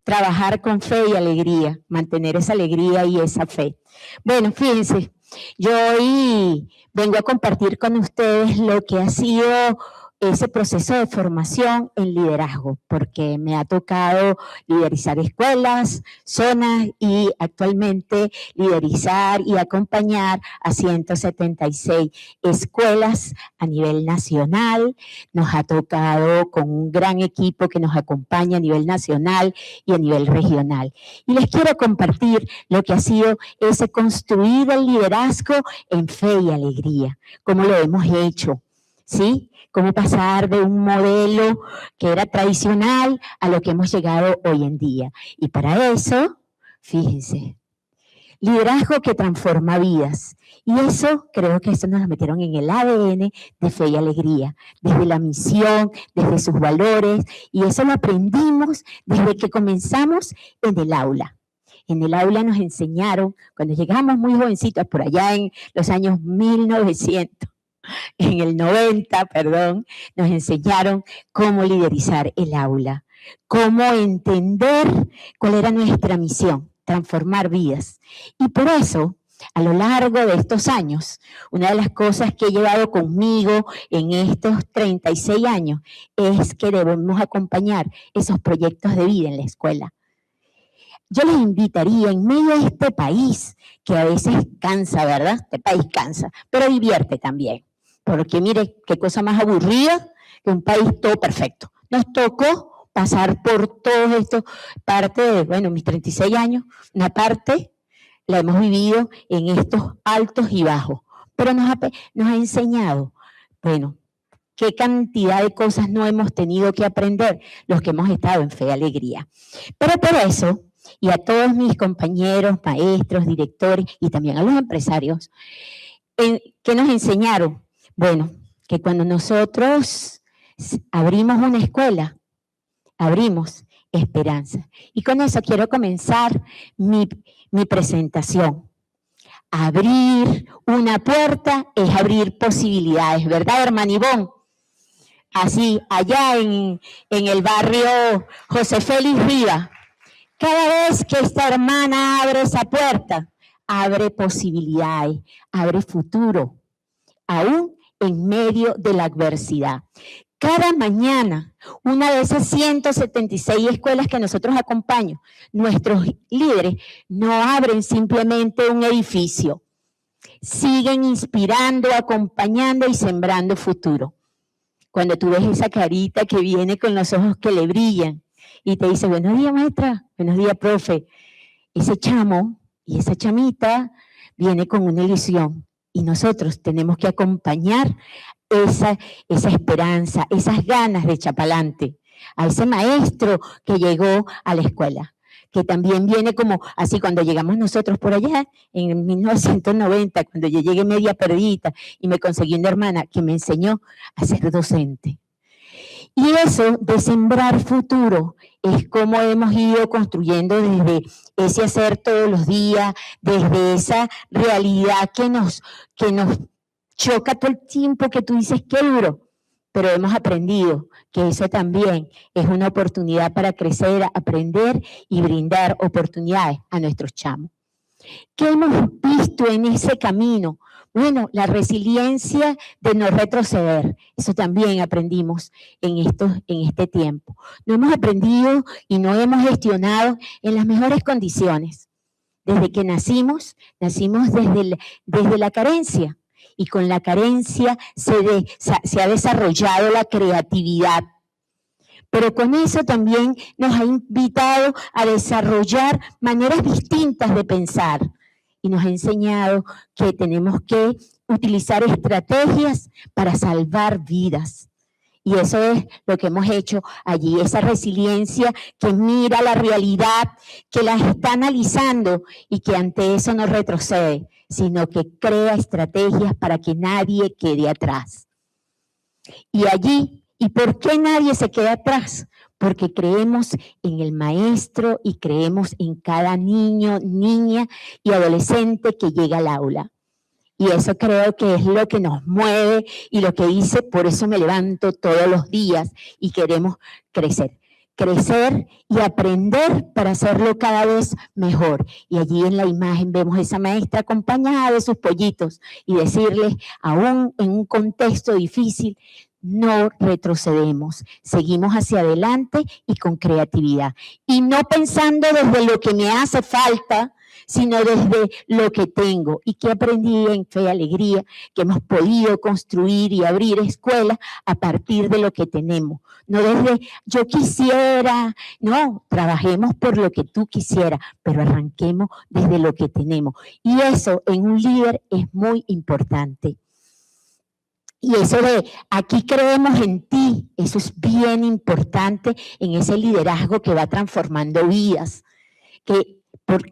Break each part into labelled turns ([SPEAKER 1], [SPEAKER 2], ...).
[SPEAKER 1] Trabajar con fe y alegría, mantener esa alegría y esa fe. Bueno, fíjense, yo hoy vengo a compartir con ustedes lo que ha sido ese proceso de formación en liderazgo, porque me ha tocado liderizar escuelas, zonas y actualmente liderizar y acompañar a 176 escuelas a nivel nacional. Nos ha tocado con un gran equipo que nos acompaña a nivel nacional y a nivel regional. Y les quiero compartir lo que ha sido ese construir el liderazgo en fe y alegría, cómo lo hemos hecho, ¿sí? Cómo pasar de un modelo que era tradicional a lo que hemos llegado hoy en día. Y para eso, fíjense, liderazgo que transforma vidas. Y eso, creo que eso nos lo metieron en el ADN de Fe y Alegría, desde la misión, desde sus valores, y eso lo aprendimos desde que comenzamos en el aula. En el aula nos enseñaron, cuando llegamos muy jovencitos, por allá en los años 1900, en el 90, perdón, nos enseñaron cómo liderizar el aula, cómo entender cuál era nuestra misión, transformar vidas. Y por eso, a lo largo de estos años, una de las cosas que he llevado conmigo en estos 36 años es que debemos acompañar esos proyectos de vida en la escuela. Yo les invitaría, en medio de este país, que a veces cansa, ¿verdad? Este país cansa, pero divierte también. Porque mire, qué cosa más aburrida que un país todo perfecto. Nos tocó pasar por todo esto, parte de, bueno, mis 36 años, una parte la hemos vivido en estos altos y bajos. Pero nos ha enseñado, bueno, qué cantidad de cosas no hemos tenido que aprender los que hemos estado en Fe y Alegría. Pero por eso, y a todos mis compañeros, maestros, directores y también a los empresarios, ¿qué nos enseñaron? Bueno, que cuando nosotros abrimos una escuela, abrimos esperanza. Y con eso quiero comenzar mi presentación. Abrir una puerta es abrir posibilidades, ¿verdad, hermano Ivón? Así, allá en el barrio José Félix Rivas, cada vez que esta hermana abre esa puerta, abre posibilidades, abre futuro, aún en medio de la adversidad. Cada mañana, una de esas 176 escuelas que nosotros acompañamos, nuestros líderes no abren simplemente un edificio, siguen inspirando, acompañando y sembrando futuro. Cuando tú ves esa carita que viene con los ojos que le brillan y te dice, buenos días maestra, buenos días profe, ese chamo y esa chamita viene con una ilusión. Y nosotros tenemos que acompañar esa esperanza, esas ganas de echar para adelante, a ese maestro que llegó a la escuela, que también viene como así cuando llegamos nosotros por allá, en 1990, cuando yo llegué media perdida y me conseguí una hermana que me enseñó a ser docente. Y eso de sembrar futuro es como hemos ido construyendo desde ese hacer todos los días, desde esa realidad que nos choca todo el tiempo, que tú dices qué duro, pero hemos aprendido que eso también es una oportunidad para crecer, aprender y brindar oportunidades a nuestros chamos. ¿Qué hemos visto en ese camino? Bueno, la resiliencia de no retroceder, eso también aprendimos en este tiempo. No hemos aprendido y no hemos gestionado en las mejores condiciones. Desde que nacimos desde la carencia, y con la carencia se ha desarrollado la creatividad. Pero con eso también nos ha invitado a desarrollar maneras distintas de pensar. Y nos ha enseñado que tenemos que utilizar estrategias para salvar vidas. Y eso es lo que hemos hecho allí, esa resiliencia que mira la realidad, que la está analizando y que ante eso no retrocede, sino que crea estrategias para que nadie quede atrás. Y allí, ¿y por qué nadie se queda atrás? Porque creemos en el maestro y creemos en cada niño, niña y adolescente que llega al aula. Y eso creo que es lo que nos mueve y lo que hice, por eso me levanto todos los días y queremos crecer. Crecer y aprender para hacerlo cada vez mejor. Y allí en la imagen vemos a esa maestra acompañada de sus pollitos y decirles, aún en un contexto difícil, no retrocedemos, seguimos hacia adelante y con creatividad. Y no pensando desde lo que me hace falta, sino desde lo que tengo. Y que aprendí en Fe y Alegría, que hemos podido construir y abrir escuelas a partir de lo que tenemos. No desde yo quisiera, no, trabajemos por lo que tú quisieras, pero arranquemos desde lo que tenemos. Y eso en un líder es muy importante. Y eso de aquí creemos en ti, eso es bien importante en ese liderazgo que va transformando vidas, que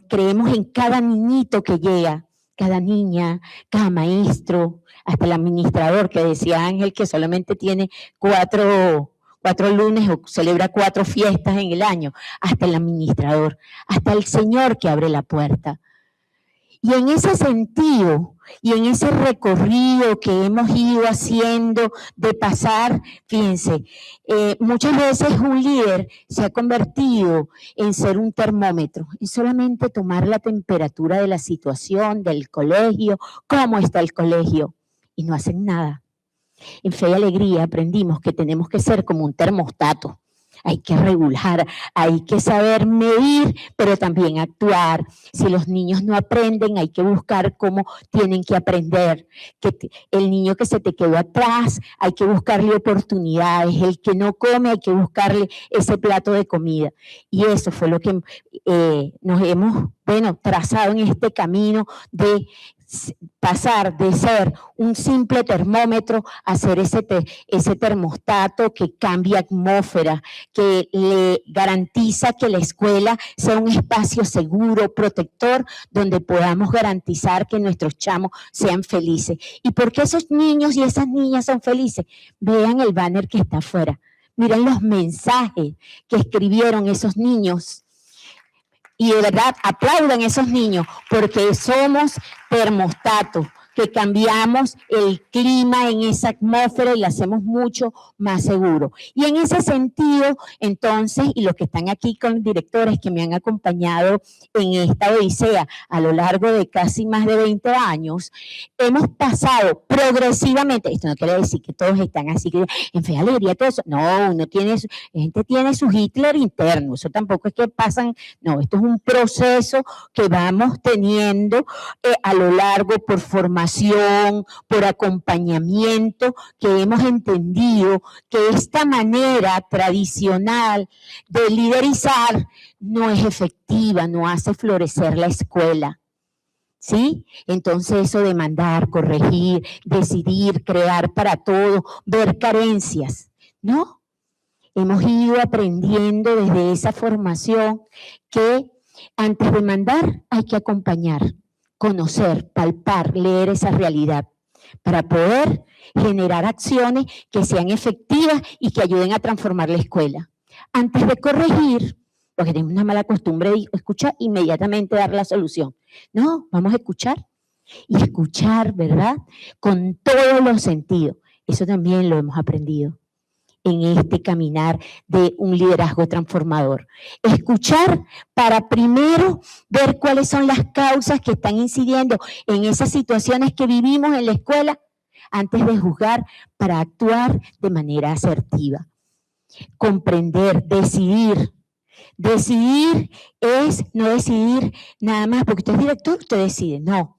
[SPEAKER 1] creemos en cada niñito que llega, cada niña, cada maestro, hasta el administrador que decía Ángel que solamente tiene cuatro lunes o celebra 4 fiestas en el año, hasta el administrador, hasta el Señor que abre la puerta. Y en ese sentido, y en ese recorrido que hemos ido haciendo de pasar, fíjense, muchas veces un líder se ha convertido en ser un termómetro, en solamente tomar la temperatura de la situación, del colegio, cómo está el colegio, y no hacen nada. En Fe y Alegría aprendimos que tenemos que ser como un termostato. Hay que regular, hay que saber medir, pero también actuar. Si los niños no aprenden, hay que buscar cómo tienen que aprender. El niño que se te quedó atrás, hay que buscarle oportunidades. El que no come, hay que buscarle ese plato de comida. Y eso fue lo que nos hemos, trazado en este camino de pasar de ser un simple termómetro a ser ese termostato que cambia atmósfera, que le garantiza que la escuela sea un espacio seguro, protector, donde podamos garantizar que nuestros chamos sean felices. ¿Y por qué esos niños y esas niñas son felices? Vean el banner que está afuera. Miren los mensajes que escribieron esos niños. Y de verdad, aplaudan a esos niños porque somos termostatos, que cambiamos el clima en esa atmósfera y la hacemos mucho más seguro. Y en ese sentido, entonces, y los que están aquí con directores que me han acompañado en esta odisea a lo largo de casi más de 20 años, hemos pasado progresivamente, esto no quiere decir que todos están así, que en Fe y Alegría, todo eso, no, gente tiene su Hitler interno, eso tampoco es que pasan, no, esto es un proceso que vamos teniendo a lo largo por formación, por acompañamiento, que hemos entendido que esta manera tradicional de liderizar no es efectiva, no hace florecer la escuela. ¿Sí? Entonces eso de mandar, corregir, decidir, crear para todo, ver carencias, ¿no? Hemos ido aprendiendo desde esa formación que antes de mandar hay que acompañar, conocer, palpar, leer esa realidad para poder generar acciones que sean efectivas y que ayuden a transformar la escuela. Antes de corregir, porque tenemos una mala costumbre de escuchar, inmediatamente dar la solución. No, vamos a escuchar. Y escuchar, ¿verdad? Con todos los sentidos. Eso también lo hemos aprendido en este caminar de un liderazgo transformador. Escuchar para primero ver cuáles son las causas que están incidiendo en esas situaciones que vivimos en la escuela antes de juzgar, para actuar de manera asertiva. Comprender, decidir. Decidir es no decidir nada más porque usted es director, usted decide, no.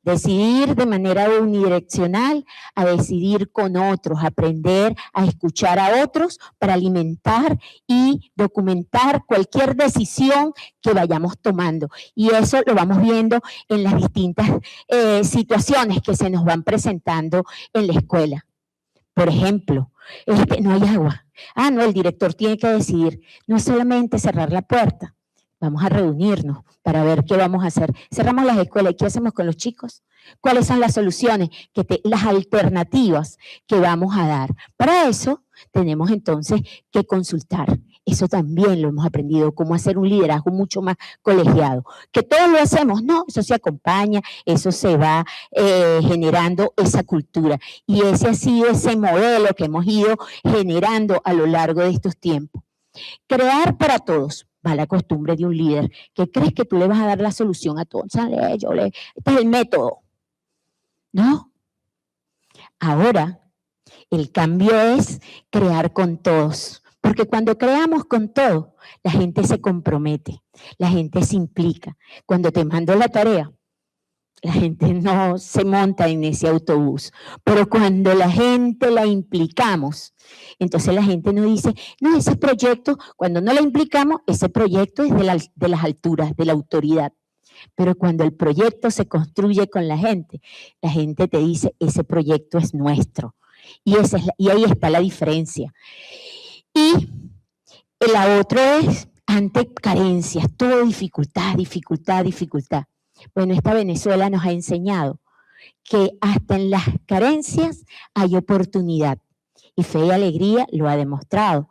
[SPEAKER 1] Decidir de manera unidireccional a decidir con otros, aprender a escuchar a otros para alimentar y documentar cualquier decisión que vayamos tomando. Y eso lo vamos viendo en las distintas situaciones que se nos van presentando en la escuela. Por ejemplo, no hay agua. Ah, no, el director tiene que decidir. No es solamente cerrar la puerta. Vamos a reunirnos para ver qué vamos a hacer. Cerramos las escuelas. ¿Y qué hacemos con los chicos? ¿Cuáles son las soluciones, las alternativas que vamos a dar? Para eso tenemos entonces que consultar. Eso también lo hemos aprendido, cómo hacer un liderazgo mucho más colegiado. Que todos lo hacemos, no, eso se acompaña, eso se va generando esa cultura. Y ese ha sido ese modelo que hemos ido generando a lo largo de estos tiempos. Crear para todos. Va la costumbre de un líder que crees que tú le vas a dar la solución a todos. Este es el método. No. Ahora, el cambio es crear con todos. Porque cuando creamos con todos, la gente se compromete, la gente se implica. Cuando te mando la tarea, la gente no se monta en ese autobús. Pero cuando la gente la implicamos, entonces la gente nos dice, no, ese proyecto, cuando no la implicamos, ese proyecto es de las alturas, de la autoridad. Pero cuando el proyecto se construye con la gente te dice, ese proyecto es nuestro. Y ahí está la diferencia. Y la otra es ante carencias, todo dificultad, dificultad, dificultad. Bueno, esta Venezuela nos ha enseñado que hasta en las carencias hay oportunidad. Y Fe y Alegría lo ha demostrado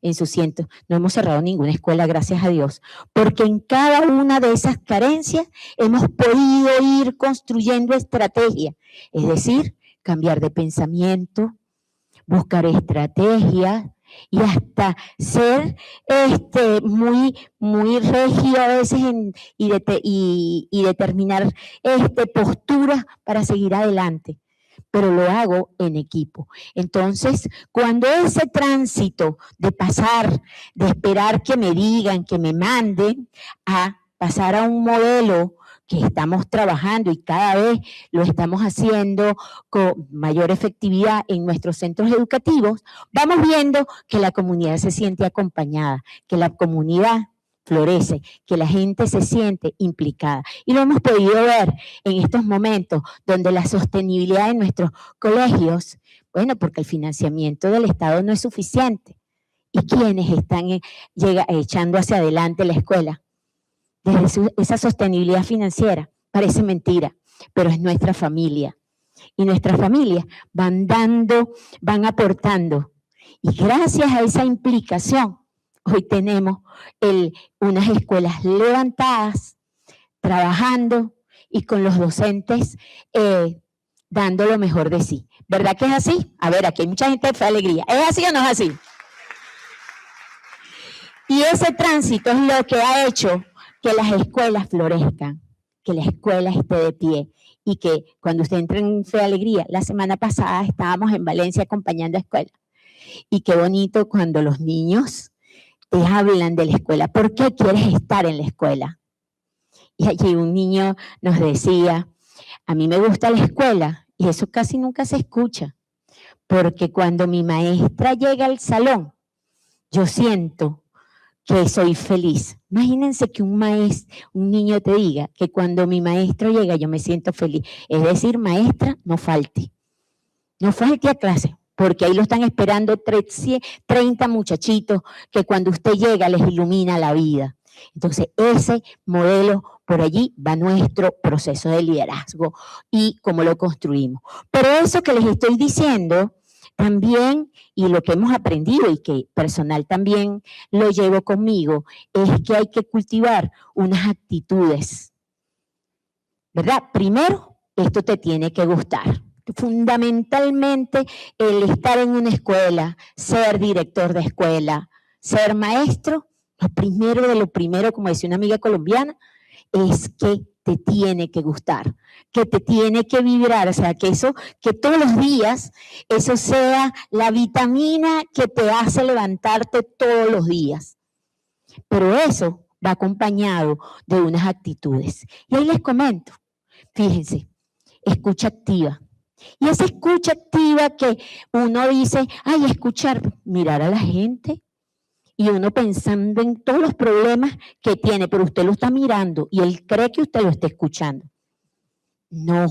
[SPEAKER 1] en sus cientos. No hemos cerrado ninguna escuela, gracias a Dios, porque en cada una de esas carencias hemos podido ir construyendo estrategias. Es decir, cambiar de pensamiento, buscar estrategias, y hasta ser muy regio a veces y determinar posturas para seguir adelante, pero lo hago en equipo. Entonces, cuando ese tránsito de pasar, de esperar que me digan, que me manden, a pasar a un modelo que estamos trabajando y cada vez lo estamos haciendo con mayor efectividad en nuestros centros educativos, vamos viendo que la comunidad se siente acompañada, que la comunidad florece, que la gente se siente implicada. Y lo hemos podido ver en estos momentos donde la sostenibilidad de nuestros colegios, bueno, porque el financiamiento del Estado no es suficiente. ¿Y quiénes están echando hacia adelante la escuela? Desde esa sostenibilidad financiera, parece mentira, pero es nuestra familia. Y nuestras familias van aportando. Y gracias a esa implicación, hoy tenemos unas escuelas levantadas, trabajando y con los docentes dando lo mejor de sí. ¿Verdad que es así? A ver, aquí hay mucha gente de Fe y Alegría. ¿Es así o no es así? Y ese tránsito es lo que ha hecho que las escuelas florezcan, que la escuela esté de pie y que cuando usted entra en Fe y Alegría, la semana pasada estábamos en Valencia acompañando a escuelas. Y qué bonito cuando los niños te hablan de la escuela. ¿Por qué quieres estar en la escuela? Y allí un niño nos decía, a mí me gusta la escuela, y eso casi nunca se escucha, porque cuando mi maestra llega al salón, yo siento que soy feliz. Imagínense que un niño te diga que cuando mi maestro llega yo me siento feliz. Es decir, maestra, no falte a clase, porque ahí lo están esperando 30 muchachitos que cuando usted llega les ilumina la vida. Entonces, ese modelo, por allí va nuestro proceso de liderazgo y cómo lo construimos. Pero eso que les estoy diciendo también, y lo que hemos aprendido y que personal también lo llevo conmigo, es que hay que cultivar unas actitudes, ¿verdad? Primero, esto te tiene que gustar. Fundamentalmente, el estar en una escuela, ser director de escuela, ser maestro, lo primero, como decía una amiga colombiana, es que te tiene que gustar, que te tiene que vibrar, o sea, que todos los días, eso sea la vitamina que te hace levantarte todos los días. Pero eso va acompañado de unas actitudes. Y ahí les comento, fíjense, escucha activa. Y esa escucha activa que uno dice, ay, escuchar, mirar a la gente, y uno pensando en todos los problemas que tiene, pero usted lo está mirando y él cree que usted lo está escuchando. No.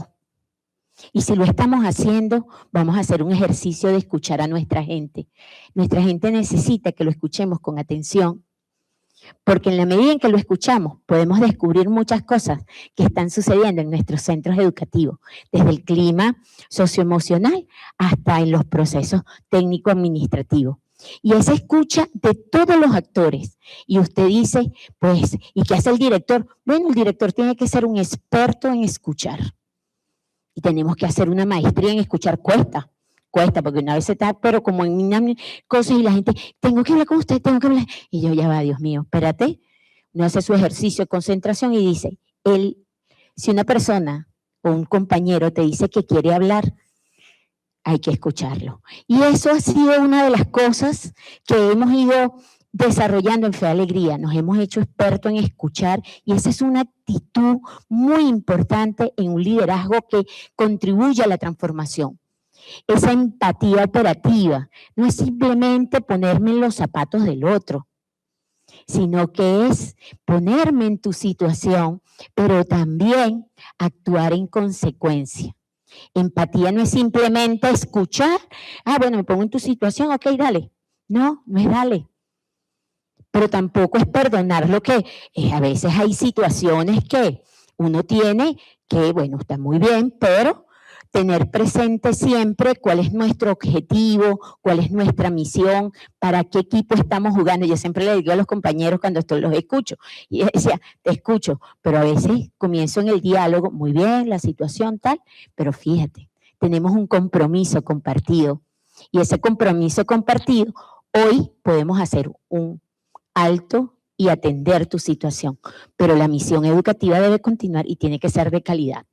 [SPEAKER 1] Y si lo estamos haciendo, vamos a hacer un ejercicio de escuchar a nuestra gente. Nuestra gente necesita que lo escuchemos con atención, porque en la medida en que lo escuchamos podemos descubrir muchas cosas que están sucediendo en nuestros centros educativos, desde el clima socioemocional hasta en los procesos técnico-administrativos. Y esa escucha de todos los actores. Y usted dice, pues, ¿y qué hace el director? Bueno, el director tiene que ser un experto en escuchar. Y tenemos que hacer una maestría en escuchar. Cuesta, porque una vez está, pero como en una cosa y la gente, tengo que hablar con usted, tengo que hablar. Y yo, ya va, Dios mío, espérate. Uno hace su ejercicio de concentración y dice, si una persona o un compañero te dice que quiere hablar, hay que escucharlo. Y eso ha sido una de las cosas que hemos ido desarrollando en Fe Alegría. Nos hemos hecho expertos en escuchar y esa es una actitud muy importante en un liderazgo que contribuye a la transformación. Esa empatía operativa no es simplemente ponerme en los zapatos del otro, sino que es ponerme en tu situación, pero también actuar en consecuencia. Empatía no es simplemente escuchar, bueno, me pongo en tu situación, ok, dale. No, no es dale. Pero tampoco es perdonar lo que a veces hay situaciones que uno tiene que, bueno, está muy bien, pero tener presente siempre cuál es nuestro objetivo, cuál es nuestra misión, para qué equipo estamos jugando. Yo siempre le digo a los compañeros cuando los escucho, y decía, te escucho, pero a veces comienzo en el diálogo, muy bien, la situación tal, pero fíjate, tenemos un compromiso compartido, y ese compromiso compartido, hoy podemos hacer un alto y atender tu situación, pero la misión educativa debe continuar y tiene que ser de calidad.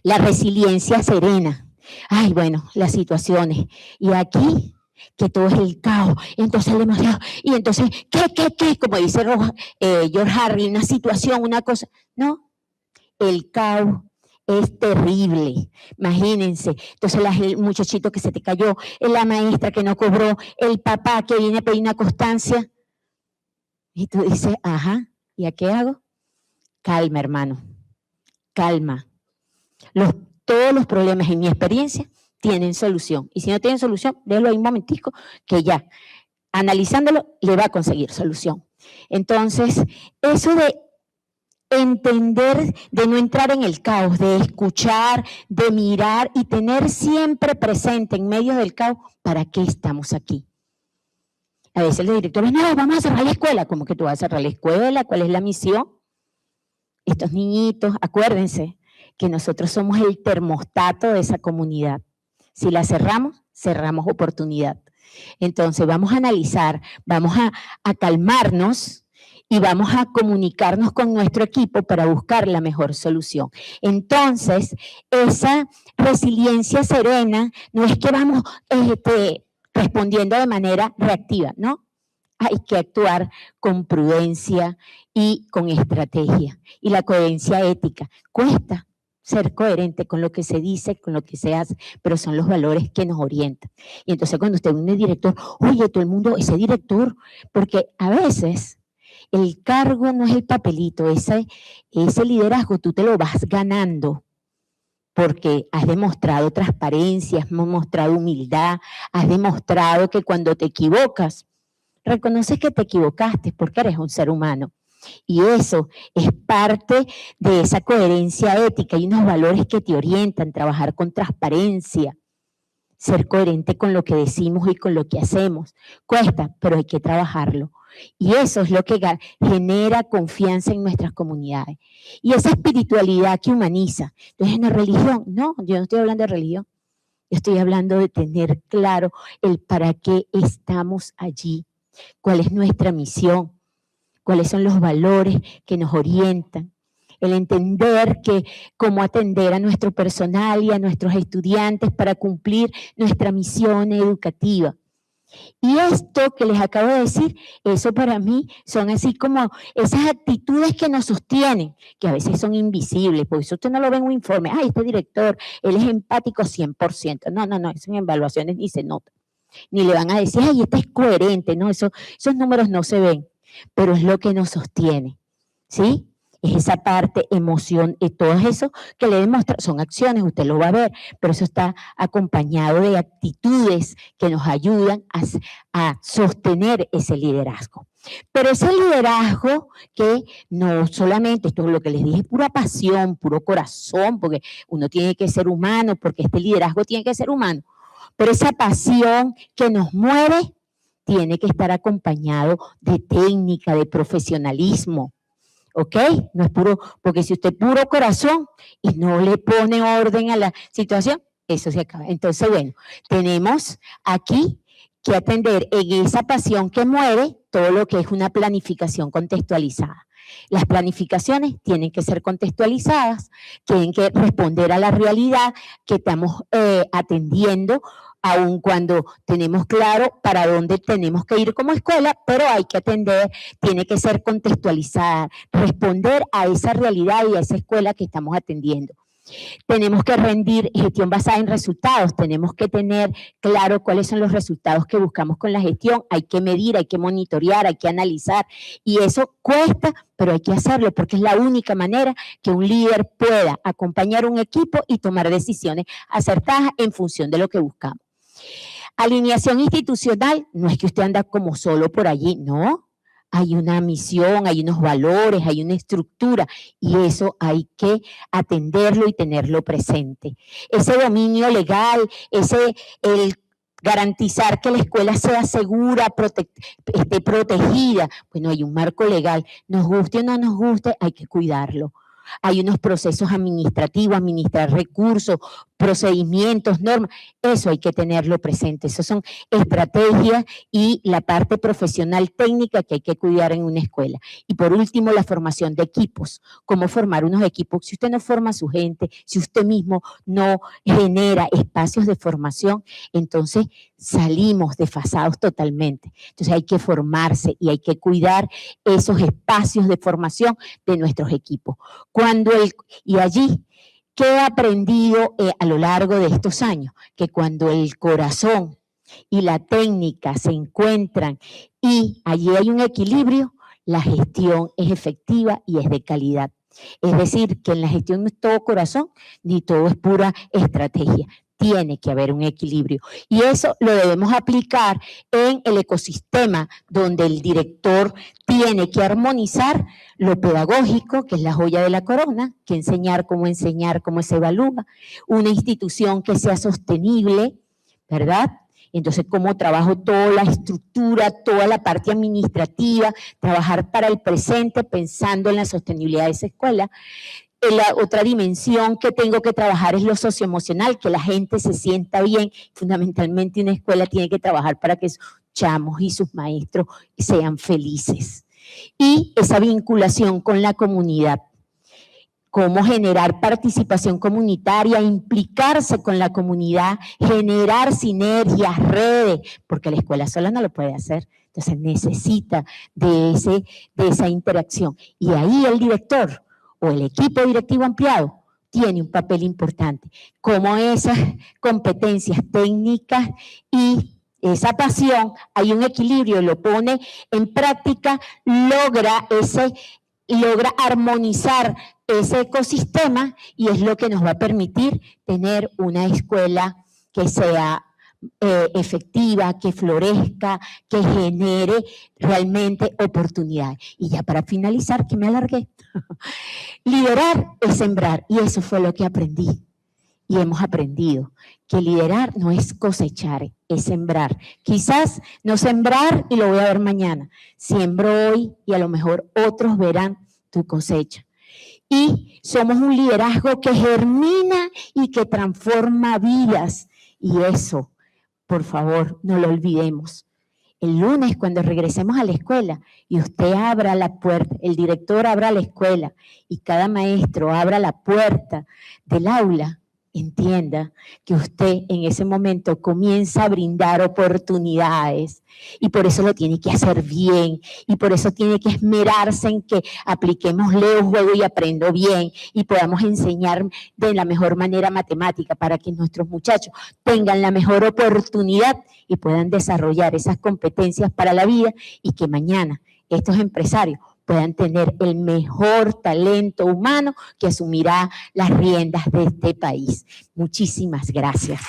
[SPEAKER 1] La resiliencia serena. Ay, bueno, las situaciones. Y aquí, que todo es el caos. Entonces, demasiado. Y entonces, ¿qué? Como dice George Harry, una situación, una cosa. No, el caos es terrible. Imagínense. Entonces, el muchachito que se te cayó, la maestra que no cobró, el papá que viene a pedir una constancia. Y tú dices, ajá, ¿y a qué hago? Calma, hermano. Calma. Todos los problemas, en mi experiencia, tienen solución. Y si no tienen solución, déjalo ahí un momentico, que ya, analizándolo, le va a conseguir solución. Entonces, eso de entender, de no entrar en el caos, de escuchar, de mirar y tener siempre presente en medio del caos, ¿para qué estamos aquí? A veces los directores, no, vamos a cerrar la escuela. ¿Cómo que tú vas a cerrar la escuela? ¿Cuál es la misión? Estos niñitos, acuérdense, que nosotros somos el termostato de esa comunidad. Si la cerramos, cerramos oportunidad. Entonces vamos a analizar, vamos a calmarnos y vamos a comunicarnos con nuestro equipo para buscar la mejor solución. Entonces, esa resiliencia serena no es que vamos respondiendo de manera reactiva, ¿no? Hay que actuar con prudencia y con estrategia. Y la coherencia ética cuesta ser coherente con lo que se dice, con lo que se hace, pero son los valores que nos orientan. Y entonces cuando usted ve un director, oye, todo el mundo, ese director, porque a veces el cargo no es el papelito, ese liderazgo tú te lo vas ganando porque has demostrado transparencia, has demostrado humildad, has demostrado que cuando te equivocas, reconoces que te equivocaste porque eres un ser humano. Y eso es parte de esa coherencia ética y unos valores que te orientan, trabajar con transparencia, ser coherente con lo que decimos y con lo que hacemos. Cuesta, pero hay que trabajarlo. Y eso es lo que genera confianza en nuestras comunidades. Y esa espiritualidad que humaniza. Entonces, ¿en la religión? No, yo no estoy hablando de religión. Yo estoy hablando de tener claro el para qué estamos allí, cuál es nuestra misión, cuáles son los valores que nos orientan, el entender que cómo atender a nuestro personal y a nuestros estudiantes para cumplir nuestra misión educativa. Y esto que les acabo de decir, eso para mí son así como esas actitudes que nos sostienen, que a veces son invisibles, por eso usted no lo ve en un informe, este director, él es empático 100%, no, eso en evaluaciones ni se nota, ni le van a decir, este es coherente, no, esos números no se ven, pero es lo que nos sostiene, ¿sí? Es esa parte, emoción, y todo eso que le demuestra, son acciones, usted lo va a ver, pero eso está acompañado de actitudes que nos ayudan a sostener ese liderazgo. Pero ese liderazgo que no solamente, esto es lo que les dije, pura pasión, puro corazón, porque uno tiene que ser humano, porque este liderazgo tiene que ser humano, pero esa pasión que nos mueve tiene que estar acompañado de técnica, de profesionalismo, ¿ok? No es puro, porque si usted puro corazón y no le pone orden a la situación, eso se acaba. Entonces, bueno, tenemos aquí que atender en esa pasión que mueve todo lo que es una planificación contextualizada. Las planificaciones tienen que ser contextualizadas, tienen que responder a la realidad que estamos atendiendo, aun cuando tenemos claro para dónde tenemos que ir como escuela, pero hay que atender, tiene que ser contextualizada, responder a esa realidad y a esa escuela que estamos atendiendo. Tenemos que rendir gestión basada en resultados, tenemos que tener claro cuáles son los resultados que buscamos con la gestión, hay que medir, hay que monitorear, hay que analizar, y eso cuesta, pero hay que hacerlo porque es la única manera que un líder pueda acompañar un equipo y tomar decisiones acertadas en función de lo que buscamos. Alineación institucional, no es que usted anda como solo por allí, no. Hay una misión, hay unos valores, hay una estructura y eso hay que atenderlo y tenerlo presente. Ese dominio legal, el garantizar que la escuela sea segura, esté protegida. Bueno, hay un marco legal, nos guste o no nos guste, hay que cuidarlo. Hay unos procesos administrativos, administrar recursos, procedimientos, normas, eso hay que tenerlo presente. Esas son estrategias y la parte profesional técnica que hay que cuidar en una escuela. Y por último, la formación de equipos. Cómo formar unos equipos. Si usted no forma a su gente, si usted mismo no genera espacios de formación, entonces salimos desfasados totalmente. Entonces hay que formarse y hay que cuidar esos espacios de formación de nuestros equipos. Y allí, ¿qué he aprendido a lo largo de estos años? Que cuando el corazón y la técnica se encuentran y allí hay un equilibrio, la gestión es efectiva y es de calidad. Es decir, que en la gestión no es todo corazón ni todo es pura estrategia. Tiene que haber un equilibrio. Y eso lo debemos aplicar en el ecosistema donde el director tiene que armonizar lo pedagógico, que es la joya de la corona, que enseñar, cómo se evalúa, una institución que sea sostenible, ¿verdad? Entonces, cómo trabajo toda la estructura, toda la parte administrativa, trabajar para el presente pensando en la sostenibilidad de esa escuela. La otra dimensión que tengo que trabajar es lo socioemocional, que la gente se sienta bien. Fundamentalmente una escuela tiene que trabajar para que sus chamos y sus maestros sean felices. Y esa vinculación con la comunidad. Cómo generar participación comunitaria, implicarse con la comunidad, generar sinergias, redes, porque la escuela sola no lo puede hacer. Entonces necesita de esa interacción. Y ahí el director o el equipo directivo ampliado tiene un papel importante. Como esas competencias técnicas y esa pasión, hay un equilibrio, lo pone en práctica, logra armonizar ese ecosistema y es lo que nos va a permitir tener una escuela que sea efectiva, que florezca, que genere realmente oportunidades. Y ya para finalizar, que me alargué, liderar es sembrar y eso fue lo que aprendí y hemos aprendido, que liderar no es cosechar, es sembrar. Quizás no sembrar y lo voy a ver mañana, siembro hoy y a lo mejor otros verán tu cosecha. Y somos un liderazgo que germina y que transforma vidas y eso, por favor, no lo olvidemos. El lunes, cuando regresemos a la escuela y usted abra la puerta, el director abra la escuela y cada maestro abra la puerta del aula, entienda que usted en ese momento comienza a brindar oportunidades y por eso lo tiene que hacer bien y por eso tiene que esmerarse en que apliquemos leo, juego y aprendo bien y podamos enseñar de la mejor manera matemática para que nuestros muchachos tengan la mejor oportunidad y puedan desarrollar esas competencias para la vida y que mañana estos empresarios puedan tener el mejor talento humano que asumirá las riendas de este país. Muchísimas gracias.